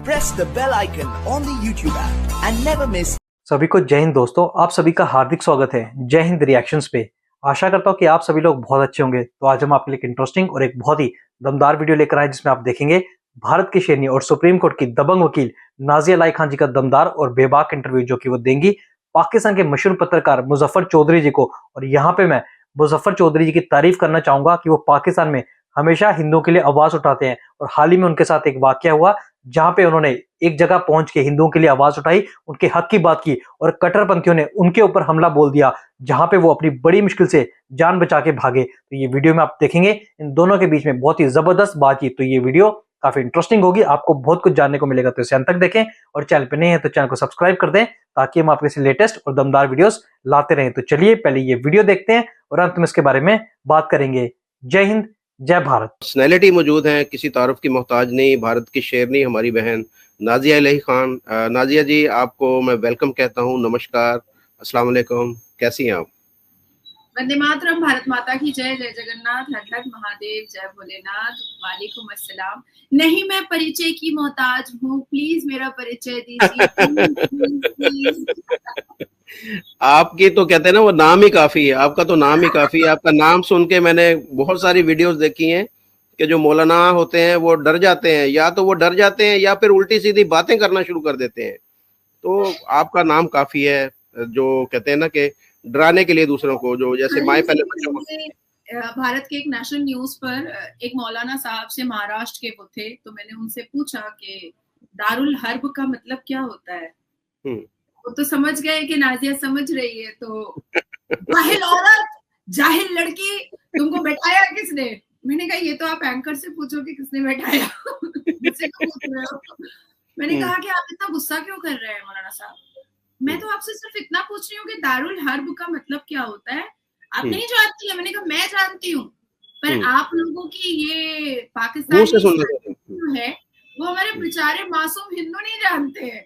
press the bell icon on the YouTube app and never miss. सभी को जय हिंद दोस्तों, आप सभी का हार्दिक स्वागत है जय हिंद रिएक्शंस पे। आशा करता हूँ कि आप सभी लोग बहुत अच्छे होंगे। तो आज हम आपके लिए एक इंटरेस्टिंग और एक बहुत ही दमदार वीडियो लेकर आए जिसमें आप देखेंगे भारत की शेरनी और सुप्रीम कोर्ट की दबंग वकील नाजिया लाई खान जी का दमदार और बेबाक इंटरव्यू जो कि वो देंगी पाकिस्तान के मशहूर पत्रकार मुजफ्फर चौधरी जी को। और यहाँ पे मैं मुजफ्फर चौधरी जी की तारीफ करना चाहूंगा कि वो पाकिस्तान में हमेशा हिंदुओं के लिए आवाज उठाते हैं। और हाल ही में उनके साथ एक वाकया हुआ जहां पे उन्होंने एक जगह पहुंच के हिंदुओं के लिए आवाज उठाई, उनके हक की बात की और कट्टरपंथियों ने उनके ऊपर हमला बोल दिया, जहां पे वो अपनी बड़ी मुश्किल से जान बचा के भागे। तो ये वीडियो में आप देखेंगे इन दोनों के बीच में बहुत ही जबरदस्त बातचीत। तो ये वीडियो काफी इंटरेस्टिंग होगी, आपको बहुत कुछ जानने को मिलेगा। तो इसे अंत तक देखें और चैनल पे नहीं है तो चैनल को सब्सक्राइब कर दें ताकि हम आपके लेटेस्ट और दमदार वीडियोस लाते रहें। तो चलिए पहले ये वीडियो देखते हैं और अंत में इसके बारे में बात करेंगे। जय हिंद, जय भारत। पर्सनैलिटी मौजूद हैं, किसी तारुफ की मोहताज नहीं, भारत की शेरनी हमारी बहन नाजिया लाई खान। नाजिया जी, आपको मैं वेलकम कहता हूं, नमस्कार, अस्सलाम वालेकुम, कैसी हैं आप? वंदे मातरम, भारत माता की जय, जय जगन्नाथ, हर हर महादेव, जय भोलेनाथ, वालेकुम अस्सलाम। नहीं, मैं परिचय की मोहताज हूँ, प्लीज मेरा परिचय दीजिए। आपकी तो कहते हैं ना वो नाम ही काफी है, आपका तो नाम ही काफी है। आपका नाम सुन के मैंने बहुत सारी वीडियोस देखी हैं कि जो मौलाना होते हैं वो डर जाते हैं, या तो वो डर जाते हैं या फिर उल्टी सीधी बातें करना शुरू कर देते हैं। तो आपका नाम काफी है, जो कहते हैं ना कि डराने के लिए दूसरों को, जो जैसे माए पहले बच्चों को। भारत के एक नेशनल न्यूज पर एक मौलाना साहब से, महाराष्ट्र के वो थे, तो मैंने उनसे पूछा कि दारुल हर्ब का मतलब क्या होता है। वो तो समझ गए कि नाजिया समझ रही है। तो जाहिल औरत, जाहिल लड़की, तुमको बैठाया किसने? मैंने कहा ये तो आप एंकर से पूछो कि किसने बैठाया। मुझसे क्यों पूछ रहे हो? मैंने कहा कि आप इतना गुस्सा क्यों कर रहे हैं मौलाना साहब? मैं तो आपसे सिर्फ इतना पूछ रही हूँ कि दारुल हर्ब का मतलब क्या होता है। आप नहीं जानती है? मैंने कहा मैं जानती हूँ, पर आप लोगों की ये पाकिस्तान जो है वो हमारे बेचारे मासूम हिंदू नहीं जानते हैं।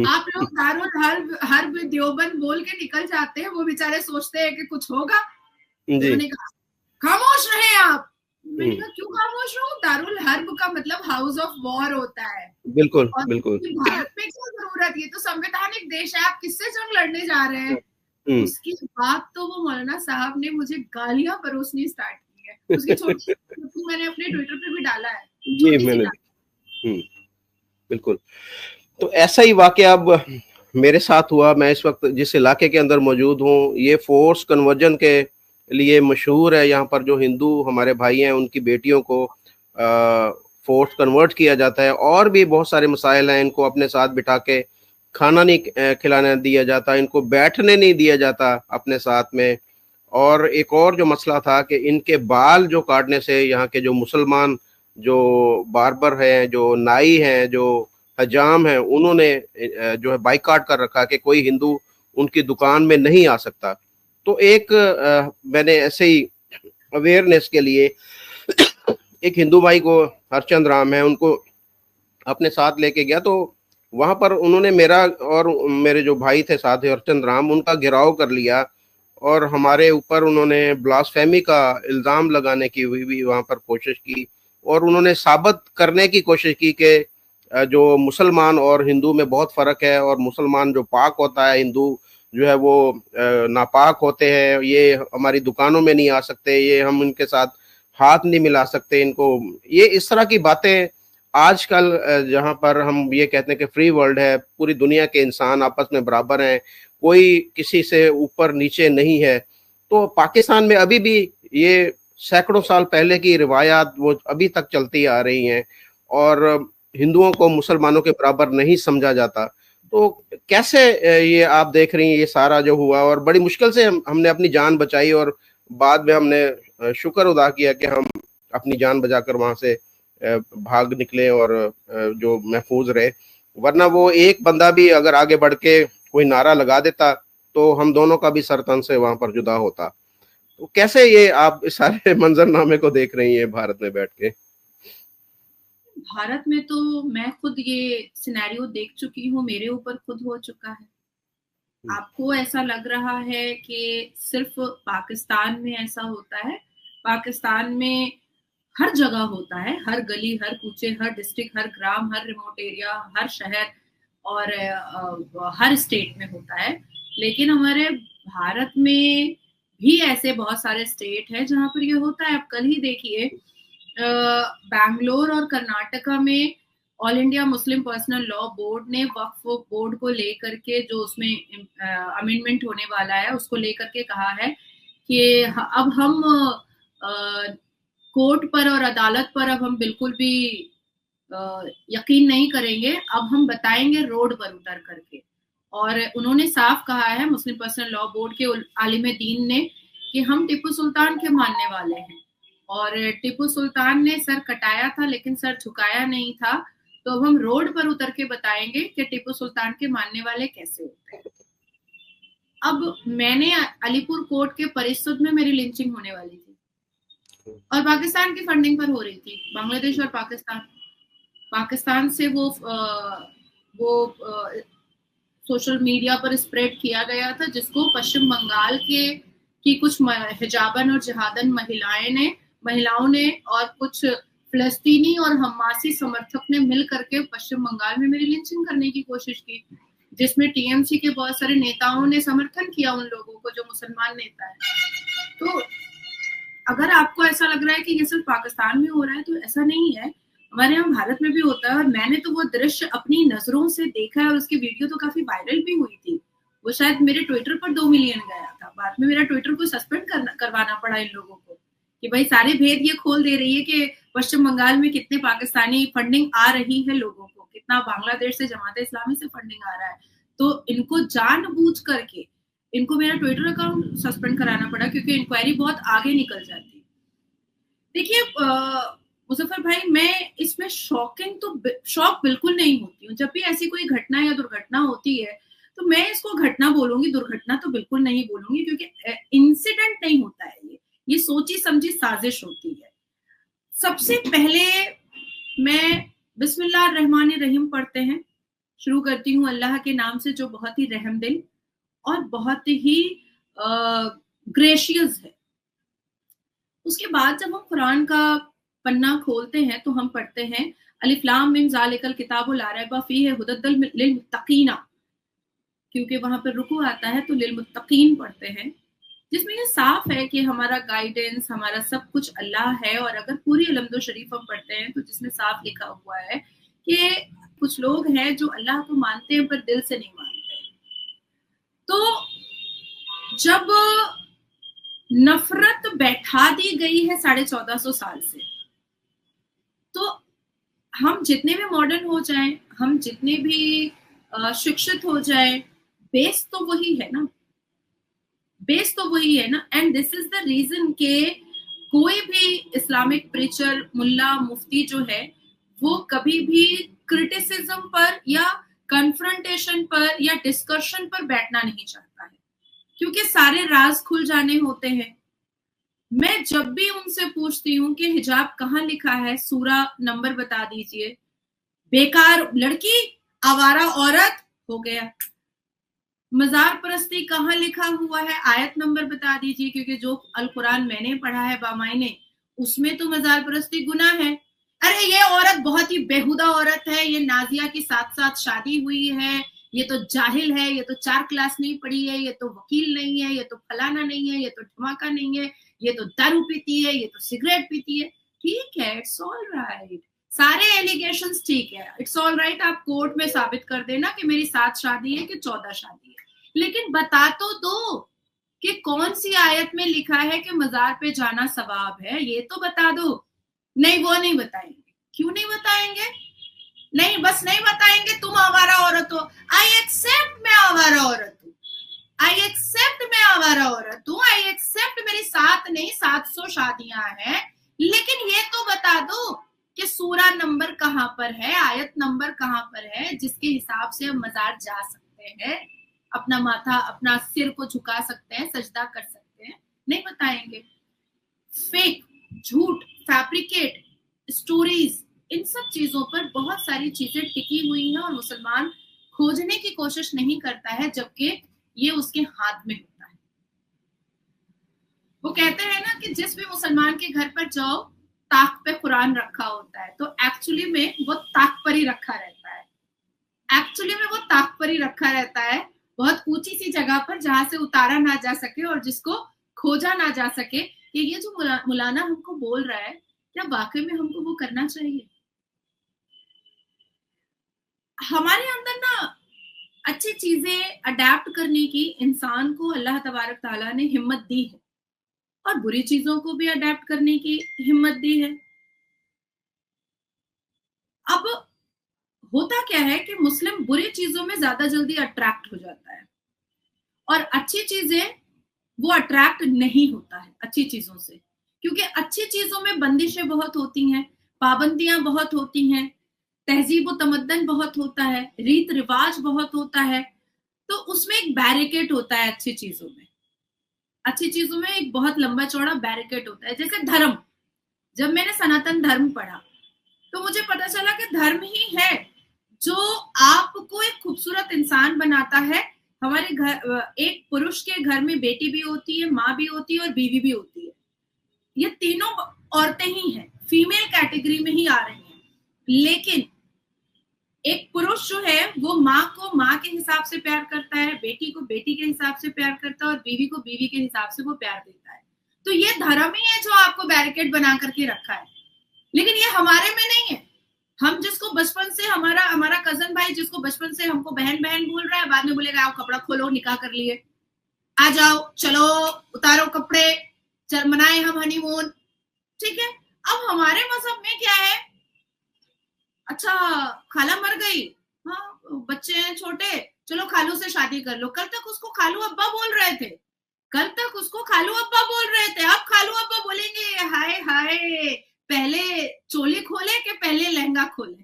आप लोग दारुल हर्ब देवबंद बोल के निकल जाते हैं, वो बेचारे सोचते हैं कि कुछ होगा। मैंने कहा खामोश रहे आप। मैंने कहा क्यों खामोश रहूं? दारुल हर्ब का मतलब हाउस ऑफ वॉर होता है। बिल्कुल और बिल्कुल। भारत में क्या जरूरत, ये तो संवैधानिक देश है, आप किससे जंग लड़ने जा रहे हैं? उसके बाद तो वो मौलाना साहब ने मुझे गालियां परोसनी स्टार्ट की है। उसकी छोटी मैंने अपने ट्विटर पे भी डाला है। जी मैंने बिल्कुल। तो ऐसा ही वाकया अब मेरे साथ हुआ। मैं इस वक्त जिस इलाके के अंदर मौजूद हूँ, ये फोर्स कन्वर्जन के लिए मशहूर है। यहाँ पर जो हिंदू हमारे भाई हैं उनकी बेटियों को फोर्स कन्वर्ट किया जाता है, और भी बहुत सारे मसाइल हैं। इनको अपने साथ बिठा के खाना नहीं खिलाने दिया जाता, इनको बैठने नहीं दिया जाता अपने साथ में। और एक और जो मसला था कि इनके बाल जो काटने से यहाँ के जो मुसलमान जो बार्बर हैं, जो नाई हैं, जो हजाम हैं, उन्होंने जो है बाइकाट कर रखा कि कोई हिंदू उनकी दुकान में नहीं आ सकता। तो एक मैंने ऐसे ही अवेयरनेस के लिए एक हिंदू भाई को, हरचंद राम है, उनको अपने साथ लेके गया। तो वहां पर उन्होंने मेरा और मेरे जो भाई थे साथ, हरचंद राम, उनका घेराव कर लिया और हमारे ऊपर उन्होंने ब्लास्फेमी का इल्ज़ाम लगाने की भी वहां पर कोशिश की। और उन्होंने साबित करने की कोशिश की कि जो मुसलमान और हिंदू में बहुत फ़र्क है, और मुसलमान जो पाक होता है, हिंदू जो है वो नापाक होते हैं, ये हमारी दुकानों में नहीं आ सकते, ये हम इनके साथ हाथ नहीं मिला सकते इनको। ये इस तरह की बातें आजकल जहाँ पर हम ये कहते हैं कि फ्री वर्ल्ड है, पूरी दुनिया के इंसान आपस में बराबर हैं, कोई किसी से ऊपर नीचे नहीं है। तो पाकिस्तान में अभी भी ये सैकड़ों साल पहले की रिवायात वो अभी तक चलती आ रही हैं, और हिंदुओं को मुसलमानों के बराबर नहीं समझा जाता। तो कैसे ये आप देख रही हैं ये सारा जो हुआ, और बड़ी मुश्किल से हमने अपनी जान बचाई, और बाद में हमने शुक्र अदा किया कि हम अपनी जान बचाकर वहां से भाग निकले और जो महफूज रहे। वरना वो एक बंदा भी अगर आगे बढ़ के कोई नारा लगा देता तो हम दोनों का भी सर तन से वहां पर जुदा होता। तो कैसे ये आप इस सारे मंजरनामे को देख रही हैं भारत में बैठ के? भारत में तो मैं खुद ये सिनेरियो देख चुकी हूँ, मेरे ऊपर खुद हो चुका है। आपको ऐसा लग रहा है कि सिर्फ पाकिस्तान में ऐसा होता है? पाकिस्तान में हर जगह होता है, हर गली, हर कूचे, हर डिस्ट्रिक्ट, हर ग्राम, हर रिमोट एरिया, हर शहर और हर स्टेट में होता है। लेकिन हमारे भारत में भी ऐसे बहुत सारे स्टेट हैं जहां पर ये होता है। आप कल ही देखिए बैंगलोर और कर्नाटका में all India Muslim personal law board ने वक्फ बोर्ड को लेकर के जो उसमें अमेंडमेंट होने वाला है उसको लेकर के कहा है कि अब हम कोर्ट पर और अदालत पर अब हम बिल्कुल भी यकीन नहीं करेंगे, अब हम बताएंगे रोड पर उतर करके। और उन्होंने साफ कहा है मुस्लिम पर्सनल लॉ बोर्ड के आलिम दीन ने कि हम टिप्पू सुल्तान के मानने वाले हैं और टिप्पू सुल्तान ने सर कटाया था लेकिन सर झुकाया नहीं था, तो अब हम रोड पर उतर के बताएंगे कि टिप्पू सुल्तान के मानने वाले कैसे होते हैं। अब मैंने अलीपुर कोर्ट के परिसर में मेरी लिंचिंग होने वाली थी और पाकिस्तान की फंडिंग पर हो रही थी। बांग्लादेश और पाकिस्तान से वो सोशल मीडिया पर स्प्रेड किया गया था, जिसको पश्चिम बंगाल की कुछ हिजाबन और जिहादन महिलाओं ने और कुछ फिलिस्तीनी और हमासी समर्थक ने मिल करके पश्चिम बंगाल में मेरी लिंचिंग करने की कोशिश की, जिसमें टीएमसी के बहुत सारे नेताओं ने समर्थन किया उन लोगों को जो मुसलमान नेता है। तो अगर आपको ऐसा लग रहा है कि ये सिर्फ पाकिस्तान में हो रहा है तो ऐसा नहीं है, हमारे यहाँ भारत में भी होता है। और मैंने तो वो दृश्य अपनी नजरों से देखा है और उसकी वीडियो तो काफी वायरल भी हुई थी। वो शायद मेरे ट्विटर पर 2 मिलियन गया था। बाद में मेरा ट्विटर को सस्पेंड करवाना पड़ा इन लोगों को कि भाई सारे भेद ये खोल दे रही है कि पश्चिम बंगाल में कितने पाकिस्तानी फंडिंग आ रही है लोगों को, कितना बांग्लादेश से जमात इस्लामी से फंडिंग आ रहा है। तो इनको जानबूझ करके इनको मेरा ट्विटर अकाउंट सस्पेंड कराना पड़ा क्योंकि इंक्वायरी बहुत आगे निकल जाती। देखिए मुजफ्फर भाई, मैं इसमें शॉक बिल्कुल नहीं होती हूँ। जब भी ऐसी कोई घटना या दुर्घटना होती है तो मैं इसको घटना बोलूंगी, दुर्घटना तो बिल्कुल नहीं बोलूंगी, क्योंकि इंसिडेंट नहीं होता है, ये सोची समझी साजिश होती है। सबसे पहले मैं बिस्मिल्लाह रहमान रहीम पढ़ते हैं, शुरू करती हूँ अल्लाह के नाम से जो बहुत ही रहमदिल और बहुत ही ग्रेशियस है। उसके बाद जब हम कुरान का पन्ना खोलते हैं तो हम पढ़ते हैं अलिफ लाम मिम ज़ालिकल किताबु ला रैब फीहि हुदल लिल मुत्तकीना, क्योंकि वहां पर रुकू आता है तो लिल मुत्तकीन पढ़ते हैं, जिसमें ये साफ है कि हमारा गाइडेंस, हमारा सब कुछ अल्लाह है। और अगर पूरी अलम्दो शरीफ हम पढ़ते हैं तो जिसमें साफ लिखा हुआ है कि कुछ लोग हैं जो अल्लाह को मानते हैं पर दिल से नहीं मानते। तो जब नफरत बैठा दी गई है 1450 साल से, तो हम जितने भी मॉडर्न हो जाएं, हम जितने भी शिक्षित हो जाएं, बेस तो वही है ना, बेस तो वही है ना। And this is the reason के कोई भी इस्लामिक प्रीचर, मुल्ला, मुफ्ती जो है वो कभी भी क्रिटिसिज्म पर या कन्फ्रंटेशन पर या डिस्कशन पर बैठना नहीं चाहता है, क्योंकि सारे राज खुल जाने होते हैं। मैं जब भी उनसे पूछती हूँ कि हिजाब कहाँ लिखा है, सूरा नंबर बता दीजिए, बेकार लड़की, आवारा औरत, हो गया। मजार परस्ती कहाँ लिखा हुआ है, आयत नंबर बता दीजिए, क्योंकि जो अल कुरान मैंने पढ़ा है बामायने, उसमें तो मजार परस्ती गुनाह है। अरे ये औरत बहुत ही बेहुदा औरत है, ये नाजिया के साथ साथ शादी हुई है, ये तो जाहिल है, ये तो 4 क्लास नहीं पढ़ी है, ये तो वकील नहीं है, ये तो फलाना नहीं है, ये तो धमाका नहीं है, ये तो दारू पीती है, ये तो सिगरेट पीती है। ठीक है, इट्स ऑल राइट, सारे एलिगेशंस ठीक है, इट्स ऑल राइट। आप कोर्ट में साबित कर देना कि मेरी 7 शादी है कि 14 शादी है, लेकिन बता तो दो कि कौन सी आयत में लिखा है कि मजार पे जाना सवाब है, ये तो बता दो। नहीं, वो नहीं बताएंगे। क्यों नहीं बताएंगे? नहीं, बस नहीं बताएंगे, तुम आवारा औरत हो। आई एक्सेप्ट मैं आवारा औरत हूँ, आई एक्सेप्ट मैं आवारा औरत हूँ, आई एक्सेप्ट मेरी 7 नहीं 700 शादियां हैं, लेकिन ये तो बता दो कि सूरा नंबर कहाँ पर है, आयत नंबर कहाँ पर है, जिसके हिसाब से हम मजार जा सकते हैं, अपना माथा, अपना सिर को झुका सकते हैं, सजदा कर सकते हैं। नहीं बताएंगे। फेक, झूठ, फैब्रिकेट स्टोरीज, इन सब चीजों पर बहुत सारी चीजें टिकी हुई हैं और मुसलमान खोजने की कोशिश नहीं करता है, जबकि ये उसके हाथ में होता है। वो कहते हैं ना कि जिस भी मुसलमान के घर पर जाओ ताक पे कुरान रखा होता है, तो एक्चुअली में वो ताक पर ही रखा रहता है। एक्चुअली में वो ताक पर ही रखा रहता है, बहुत ऊंची सी जगह पर, जहां से उतारा ना जा सके और जिसको खोजा ना जा सके। कि ये जो मौलाना हमको बोल रहा है, क्या वाकई में हमको वो करना चाहिए? हमारे अंदर ना अच्छी चीजें अडेप्ट करने की इंसान को अल्लाह तबारक ताला ने हिम्मत दी है, और बुरी चीजों को भी अडेप्ट करने की हिम्मत दी है। अब होता क्या है कि मुस्लिम बुरी चीजों में ज्यादा जल्दी अट्रैक्ट हो जाता है, और अच्छी चीजें वो अट्रैक्ट नहीं होता है अच्छी चीजों से, क्योंकि अच्छी चीजों में बंदिशें बहुत होती हैं, पाबंदियां बहुत होती हैं, तहजीब व तमद्दन बहुत होता है, रीत रिवाज बहुत होता है, तो उसमें एक बैरिकेड होता है। अच्छी चीजों में एक बहुत लंबा चौड़ा बैरिकेड होता है। जैसे धर्म, जब मैंने सनातन धर्म पढ़ा तो मुझे पता चला कि धर्म ही है जो आपको एक खूबसूरत इंसान बनाता है। हमारे घर, एक पुरुष के घर में बेटी भी होती है, माँ भी होती है और बीवी भी होती है। ये तीनों औरतें ही हैं, फीमेल कैटेगरी में ही आ रही हैं। लेकिन एक पुरुष जो है वो माँ को माँ के हिसाब से प्यार करता है, बेटी को बेटी के हिसाब से प्यार करता है, और बीवी को बीवी के हिसाब से वो प्यार देता है। तो ये धर्म ही है जो आपको बैरिकेड बना करके रखा है। लेकिन ये हमारे में नहीं है। हम जिसको बचपन से, हमारा कजन भाई जिसको बचपन से हमको बहन बहन बोल रहा है, बाद में बोलेगा आओ कपड़ा खोलो, निकाह कर लिए, आ जाओ, चलो उतारो कपड़े, चल मनाए हम हनीमून। ठीक है, अब हमारे मजहब में क्या है? अच्छा, खाला मर गई, हाँ बच्चे हैं छोटे, चलो खालू से शादी कर लो। कल तक उसको खालू अब्बा बोल रहे थे, अब खालू अब्बा बोलेंगे हाय हाय, पहले चोली खोले कि पहले लहंगा खोले।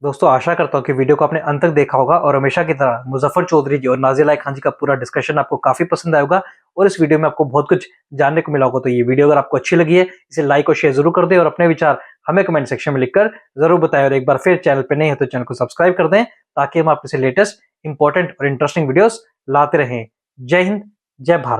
दोस्तों, आशा करता हूँ कि वीडियो को आपने अंत तक देखा होगा और हमेशा की तरह मुजफ्फर चौधरी जी और नाजिया खान जी का पूरा डिस्कशन आपको काफी पसंद आया होगा, और इस वीडियो में आपको बहुत कुछ जानने को मिला होगा। तो ये वीडियो अगर आपको अच्छी लगी है, इसे लाइक और शेयर जरूर कर दें, और अपने विचार हमें कमेंट सेक्शन में लिखकर जरूर बताएं। और एक बार फिर चैनल पर नहीं है तो चैनल को सब्सक्राइब कर दें, ताकि हम आपसे लेटेस्ट इंपॉर्टेंट और इंटरेस्टिंग वीडियोस लाते रहें। जय हिंद, जय भारत।